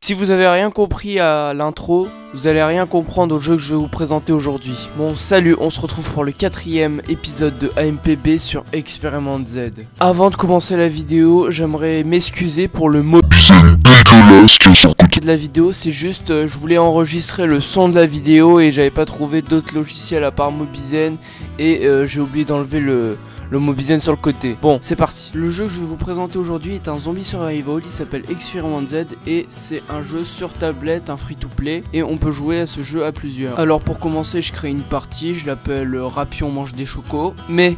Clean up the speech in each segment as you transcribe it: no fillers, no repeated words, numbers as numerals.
Si vous avez rien compris à l'intro, vous allez rien comprendre au jeu que je vais vous présenter aujourd'hui. Bon, salut, on se retrouve pour le 4e épisode de AMPB sur Experiment Z. Avant de commencer la vidéo, j'aimerais m'excuser pour le mot dégueulasse qui est sur le côté de la vidéo. C'est juste, je voulais enregistrer le son de la vidéo et j'avais pas trouvé d'autres logiciels à part Mobizen et j'ai oublié d'enlever le Mobizen sur le côté. Bon, c'est parti. Le jeu que je vais vous présenter aujourd'hui est un zombie survival. Il s'appelle Experiment Z et c'est un jeu sur tablette, un free-to-play, et on peut jouer à ce jeu à plusieurs. Alors pour commencer, je crée une partie, je l'appelle Rapion mange des chocos. Mais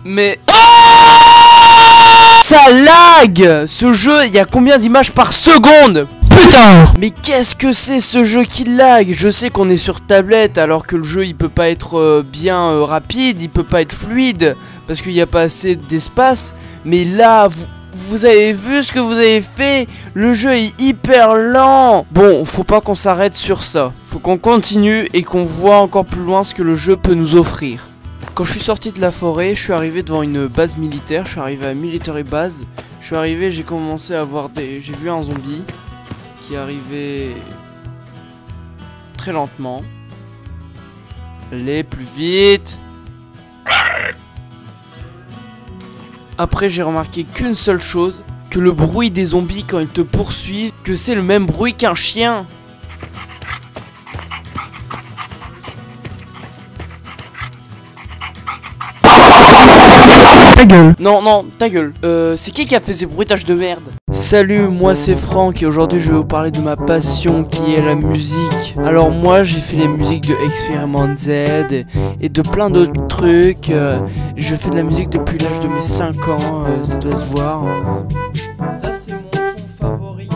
ça lag! Ce jeu, il y a combien d'images par seconde? Putain! Mais qu'est-ce que c'est ce jeu qui lag? Je sais qu'on est sur tablette alors que le jeu il peut pas être bien rapide, il peut pas être fluide parce qu'il n'y a pas assez d'espace. Mais là, vous avez vu ce que vous avez fait? Le jeu est hyper lent. Bon, faut pas qu'on s'arrête sur ça. Faut qu'on continue et qu'on voit encore plus loin ce que le jeu peut nous offrir. Quand je suis sorti de la forêt, je suis arrivé devant une base militaire. Je suis arrivé à Military Base. Je suis arrivé, j'ai commencé à voir j'ai vu un zombie qui arrivait très lentement. Allez, plus vite. Après, j'ai remarqué qu'une seule chose, que le bruit des zombies quand ils te poursuivent, que c'est le même bruit qu'un chien. Ta gueule. Non, ta gueule. C'est qui a fait ces bruitages de merde? Salut, moi c'est Franck et aujourd'hui je vais vous parler de ma passion qui est la musique. Alors moi j'ai fait les musiques de Experiment Z et de plein d'autres trucs. Je fais de la musique depuis l'âge de mes 5 ans, ça doit se voir. Ça c'est mon son favori.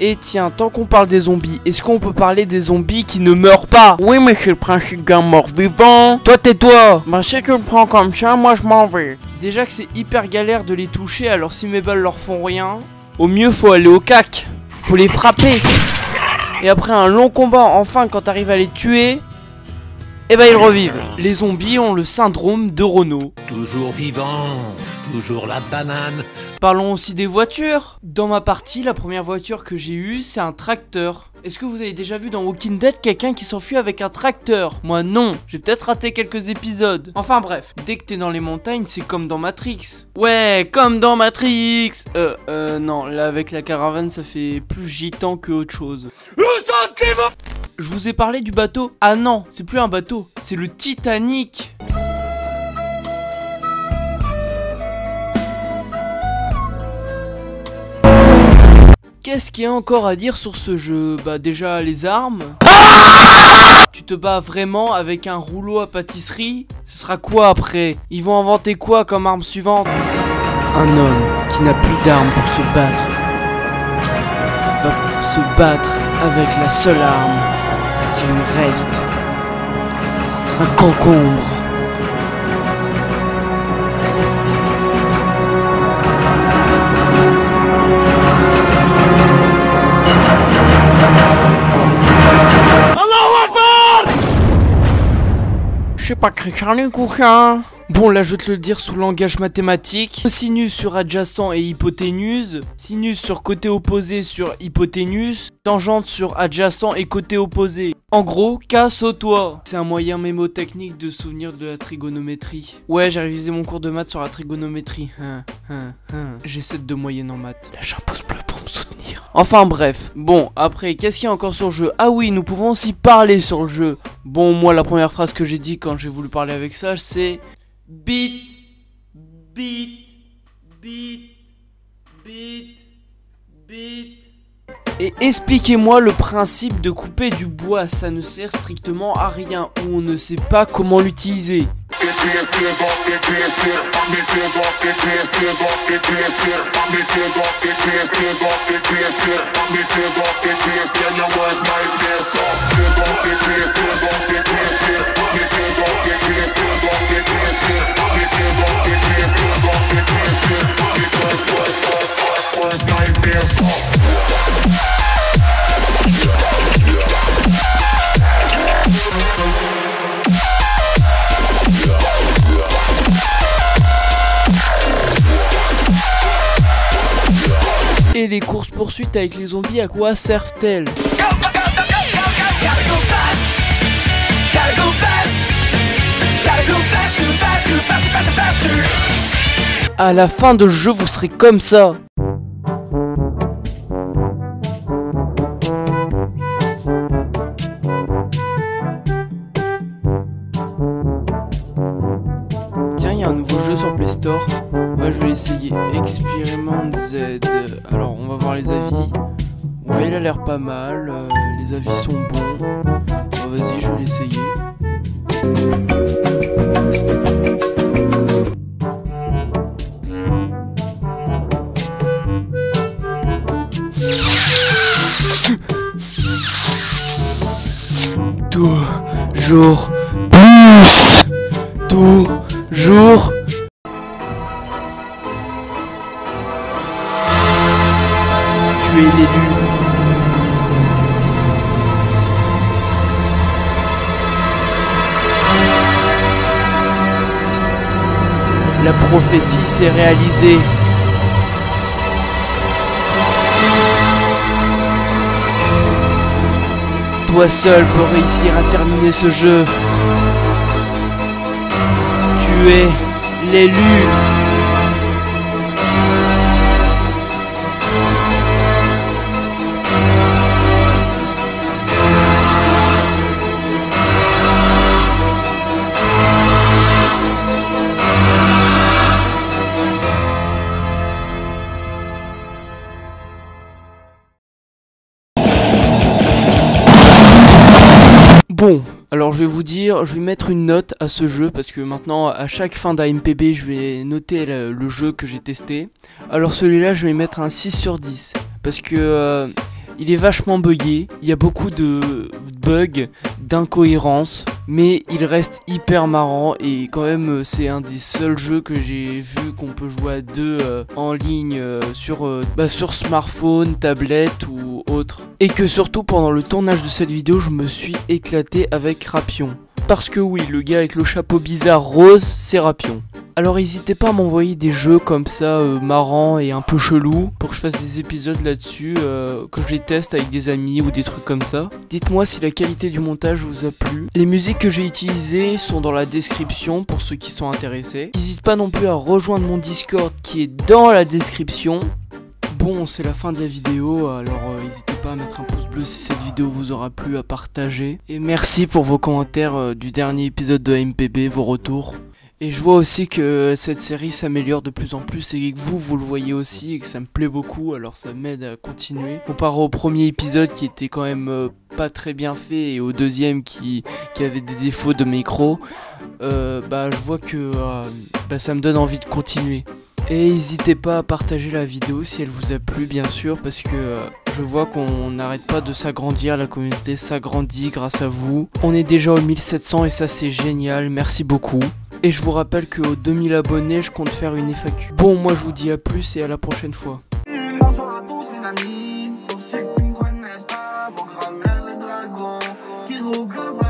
Et tiens, tant qu'on parle des zombies, est-ce qu'on peut parler des zombies qui ne meurent pas? Oui, mais c'est le principe d'un mort-vivant. Toi, tais-toi. Bah, si tu le prends comme ça, moi je m'en vais. Déjà que c'est hyper galère de les toucher, alors si mes balles leur font rien, au mieux faut aller au cac. Faut les frapper. Et après un long combat, enfin, quand t'arrives à les tuer, eh ben ils revivent. Les zombies ont le syndrome de Renault. Toujours vivant, toujours la banane. Parlons aussi des voitures. Dans ma partie, la première voiture que j'ai eue, c'est un tracteur. Est-ce que vous avez déjà vu dans Walking Dead quelqu'un qui s'enfuit avec un tracteur? Moi non, j'ai peut-être raté quelques épisodes. Enfin bref, dès que t'es dans les montagnes, c'est comme dans Matrix. Ouais, comme dans Matrix. Non, là avec la caravane, ça fait plus gitan que autre chose. Je vous ai parlé du bateau. Ah non, c'est plus un bateau, c'est le Titanic. Qu'est-ce qu'il y a encore à dire sur ce jeu? Bah déjà les armes. Tu te bats vraiment avec un rouleau à pâtisserie? Ce sera quoi après? Ils vont inventer quoi comme arme suivante? Un homme qui n'a plus d'armes pour se battre va se battre avec la seule arme qui lui reste. Un concombre. pas Christian les couchins. Bon, là je vais te le dire sous langage mathématique. Sinus sur adjacent et hypoténuse. Sinus sur côté opposé sur hypoténuse. Tangente sur adjacent et côté opposé. En gros, casse-toi. C'est un moyen mémotechnique de souvenir de la trigonométrie. Ouais, j'ai révisé mon cours de maths sur la trigonométrie. J'ai 7 de moyenne en maths. Lâche un pouce bleu pour me soutenir. Enfin bref. Bon, après, qu'est-ce qu'il y a encore sur le jeu? Ah oui, nous pouvons aussi parler sur le jeu. Bon, moi la première phrase que j'ai dit quand j'ai voulu parler avec Sage, c'est... Beat, beat, beat, beat, beat. Et expliquez-moi le principe de couper du bois, ça ne sert strictement à rien ou on ne sait pas comment l'utiliser. Et les courses-poursuites avec les zombies, à quoi servent-elles? À la fin de jeu, vous serez comme ça. Tiens, il y a un nouveau jeu sur Play Store. Ouais, je vais l'essayer. Experiment Z. Alors, on va voir les avis. Ouais, il a l'air pas mal. Les avis sont bons. Bon, vas-y, je vais l'essayer. Toujours plus. Toujours. Tu es l'élu. La prophétie s'est réalisée. Toi seul peux réussir à terminer ce jeu. Tu es l'élu. Bon, alors je vais vous dire, je vais mettre une note à ce jeu parce que maintenant à chaque fin d'AMPB je vais noter le jeu que j'ai testé. Alors celui-là je vais mettre un 6 sur 10 parce que il est vachement buggé, il y a beaucoup de bugs, d'incohérences, mais il reste hyper marrant et quand même c'est un des seuls jeux que j'ai vu qu'on peut jouer à deux en ligne sur smartphone, tablette ou autre. Et que surtout pendant le tournage de cette vidéo je me suis éclaté avec Rapion. Parce que oui, le gars avec le chapeau bizarre rose c'est Rapion. Alors n'hésitez pas à m'envoyer des jeux comme ça marrants et un peu chelous pour que je fasse des épisodes là-dessus, que je les teste avec des amis ou des trucs comme ça. Dites-moi si la qualité du montage vous a plu. Les musiques que j'ai utilisées sont dans la description pour ceux qui sont intéressés. N'hésite pas non plus à rejoindre mon Discord qui est dans la description. Bon, c'est la fin de la vidéo, alors n'hésitez pas à mettre un pouce bleu si cette vidéo vous aura plu, à partager. Et merci pour vos commentaires du dernier épisode de AMPB, vos retours. Et je vois aussi que cette série s'améliore de plus en plus et que vous le voyez aussi et que ça me plaît beaucoup, alors ça m'aide à continuer. Comparé au premier épisode qui était quand même pas très bien fait et au deuxième qui avait des défauts de micro, je vois que ça me donne envie de continuer. Et n'hésitez pas à partager la vidéo si elle vous a plu bien sûr, parce que je vois qu'on n'arrête pas de s'agrandir, la communauté s'agrandit grâce à vous. On est déjà aux 1700 et ça c'est génial, merci beaucoup. Et je vous rappelle qu'aux 2000 abonnés, je compte faire une FAQ. Bon, moi je vous dis à plus et à la prochaine fois. Bonsoir à tous les amis, pour ceux qui ne connaissent pas, programmer les dragons, qui regardent